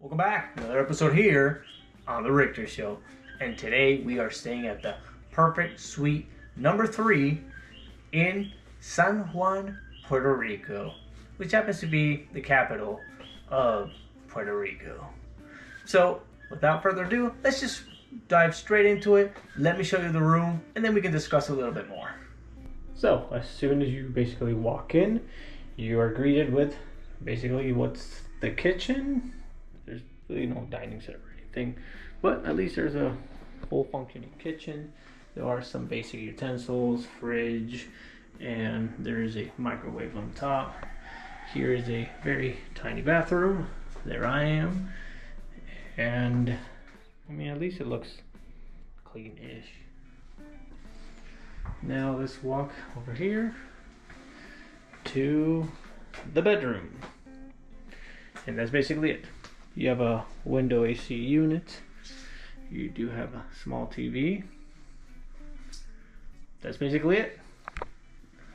Welcome back, another episode here on the Richter Show, and today we are staying at the Perfect Suite number 3 in San Juan, Puerto Rico, which happens to be the capital of Puerto Rico. So without further ado, let's just dive straight into it. Let me show you the room and then we can discuss a little bit more. So as soon as you basically walk in, you are greeted with basically what's the kitchen. There's really no dining set or anything, but at least there's a full functioning kitchen. There are some basic utensils, fridge, and there is a microwave on top. Here is a very tiny bathroom. There I am. And I mean, at least it looks clean-ish. Now let's walk over here to the bedroom. And that's basically it. You have a window AC unit. You do have a small TV. That's basically it.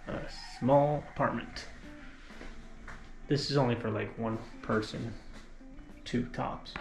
A small apartment. This is only for like one person, 2 tops.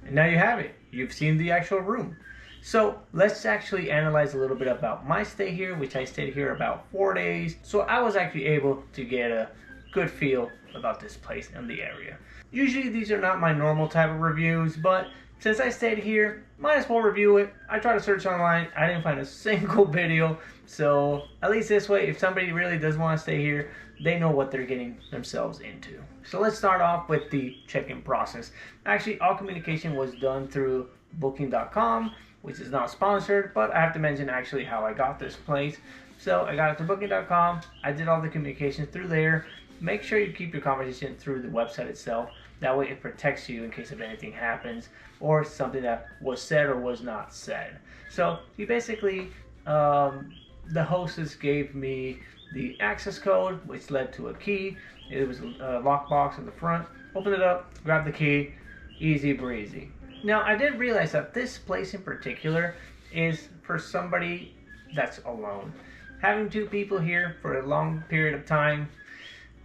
And now you have it. You've seen the actual room. So let's actually analyze a little bit about my stay here, which I stayed here about 4 days. So I was actually able to get a good feel about this place and the area. Usually these are not my normal type of reviews, but since I stayed here, might as well review it. I tried to search online, I didn't find a single video, so at least this way, if somebody really does want to stay here, they know what they're getting themselves into. So let's start off with the check-in process. Actually, all communication was done through booking.com, which is not sponsored, but I have to mention actually how I got this place. So I got it through booking.com, I did all the communication through there. Make sure you keep your conversation through the website itself. That way it protects you in case if anything happens or something that was said or was not said. So you basically, the hostess gave me the access code, which led to a key. It was a lockbox in the front. Open it up, grab the key, easy breezy. Now I did realize that this place in particular is for somebody that's alone. Having 2 people here for a long period of time,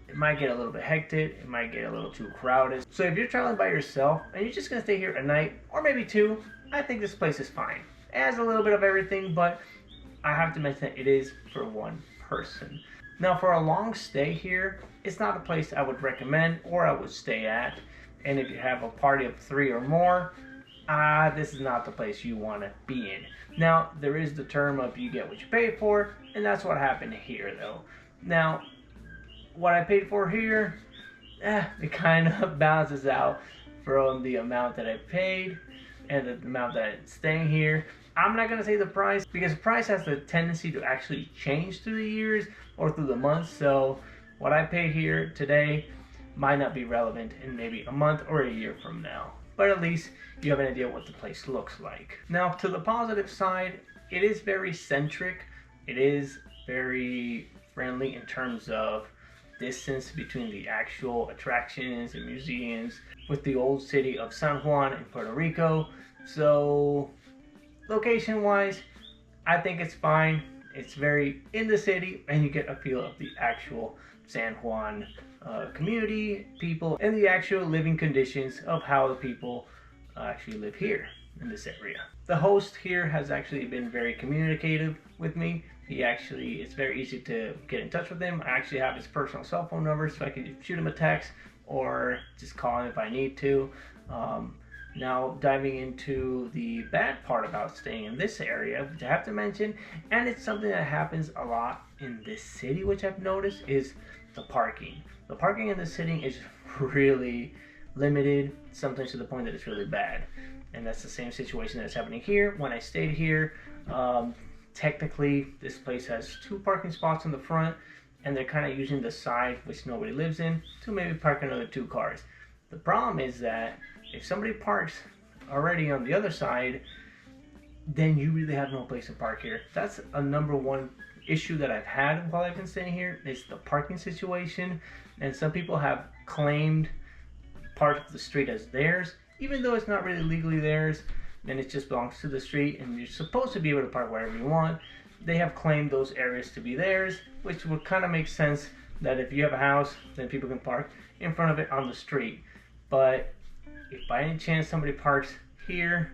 it might get a little bit hectic, it might get a little too crowded. So if you're traveling by yourself and you're just gonna stay here a night or maybe 2, I think this place is fine. It has a little bit of everything, but I have to mention that it is for 1 person. Now for a long stay here, it's not a place I would recommend or I would stay at. And if you have a party of 3 or more, this is not the place you want to be in. Now there is the term of you get what you pay for, and that's what happened here though. Now what I paid for here, it kind of balances out from the amount that I paid and the amount that I'm staying here. I'm not going to say the price because price has the tendency to actually change through the years or through the months. So what I paid here today might not be relevant in maybe a month or a year from now. But at least you have an idea what the place looks like. Now to the positive side, it is very centric. It is very friendly in terms of distance between the actual attractions and museums with the old city of San Juan in Puerto Rico. So location wise, I think it's fine. It's very in the city and you get a feel of the actual San Juan community, people, and the actual living conditions of how the people actually live here in this area. The host here has actually been very communicative with me. It's very easy to get in touch with him. I actually have his personal cell phone number so I can shoot him a text or just call him if I need to. Now diving into the bad part about staying in this area, which I have to mention, and it's something that happens a lot in this city, which I've noticed, is the parking. The parking in the city is really limited, sometimes to the point that it's really bad. And that's the same situation that's happening here. When I stayed here, technically this place has 2 parking spots in the front and they're kind of using the side, which nobody lives in, to maybe park another 2 cars. The problem is that if somebody parks already on the other side, then you really have no place to park here. That's a number 1 issue that I've had while I've been staying here, is the parking situation. And some people have claimed part of the street as theirs, even though it's not really legally theirs, and it just belongs to the street and you're supposed to be able to park wherever you want. They have claimed those areas to be theirs, which would kind of make sense that if you have a house, then people can park in front of it on the street. But if by any chance somebody parks here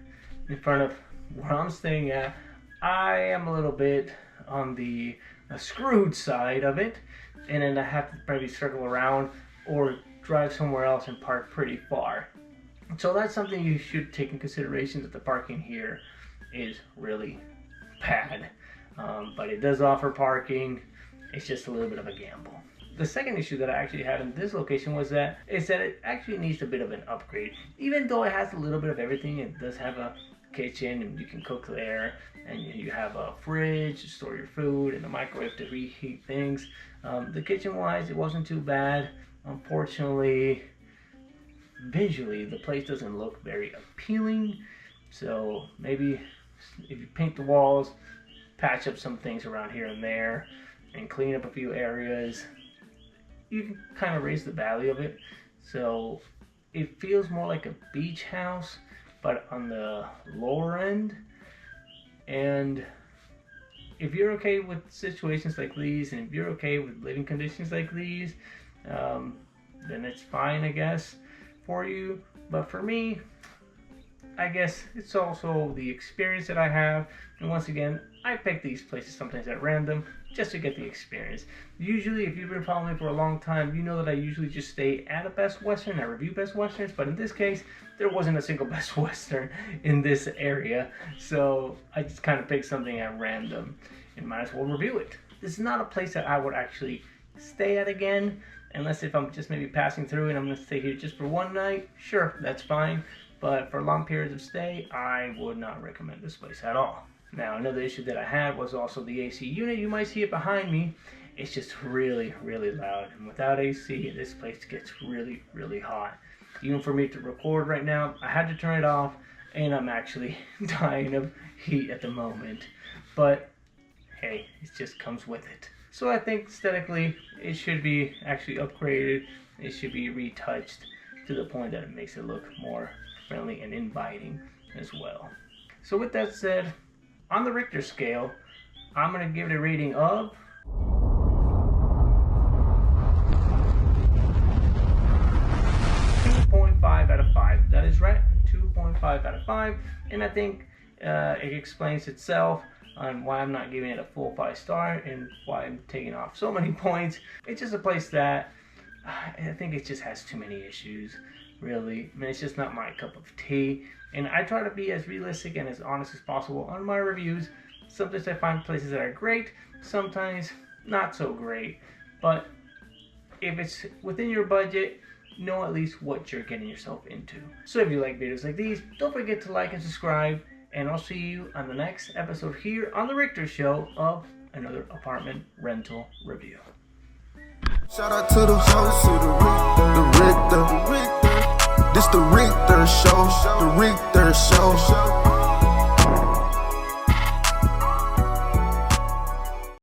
in front of where I'm staying at, I am a little bit on the screwed side of it, and then I have to maybe circle around or drive somewhere else and park pretty far. So that's something you should take in consideration, that the parking here is really bad. But it does offer parking. It's just a little bit of a gamble. The second issue that I actually had in this location was that it actually needs a bit of an upgrade. Even though it has a little bit of everything, it does have a kitchen and you can cook there, and you have a fridge to store your food and a microwave to reheat things. The kitchen wise, it wasn't too bad. Unfortunately, visually the place doesn't look very appealing. So maybe if you paint the walls, patch up some things around here and there, and clean up a few areas, you can kind of raise the value of it. So it feels more like a beach house, but on the lower end. And if you're okay with situations like these, and if you're okay with living conditions like these, then it's fine, I guess, for you. But for me, I guess it's also the experience that I have. And once again, I pick these places sometimes at random just to get the experience. Usually, if you've been following me for a long time, you know that I usually just stay at a Best Western. I review Best Westerns, but in this case, there wasn't a single Best Western in this area. So I just kind of picked something at random and might as well review it. This is not a place that I would actually stay at again, unless if I'm just maybe passing through and I'm going to stay here just for one night. Sure, that's fine. But for long periods of stay, I would not recommend this place at all. Now, another issue that I had was also the AC unit. You might see it behind me. It's just really, really loud. And without AC, this place gets really, really hot. Even for me to record right now, I had to turn it off, and I'm actually dying of heat at the moment. But hey, it just comes with it. So I think aesthetically, it should be actually upgraded. It should be retouched to the point that it makes it look more friendly and inviting as well. So with that said, on the Richter scale, I'm going to give it a rating of 2.5 out of 5. That is right, 2.5 out of 5. And I think it explains itself on why I'm not giving it a full 5-star and why I'm taking off so many points. It's just a place that I think it just has too many issues, really. I mean, it's just not my cup of tea. And I try to be as realistic and as honest as possible on my reviews. Sometimes I find places that are great, sometimes not so great. But if it's within your budget, know at least what you're getting yourself into. So if you like videos like these, don't forget to like and subscribe. And I'll see you on the next episode here on The Richter Show of another apartment rental review. Shout out to the host, the Richter. This the Richter Show, the Richter Show.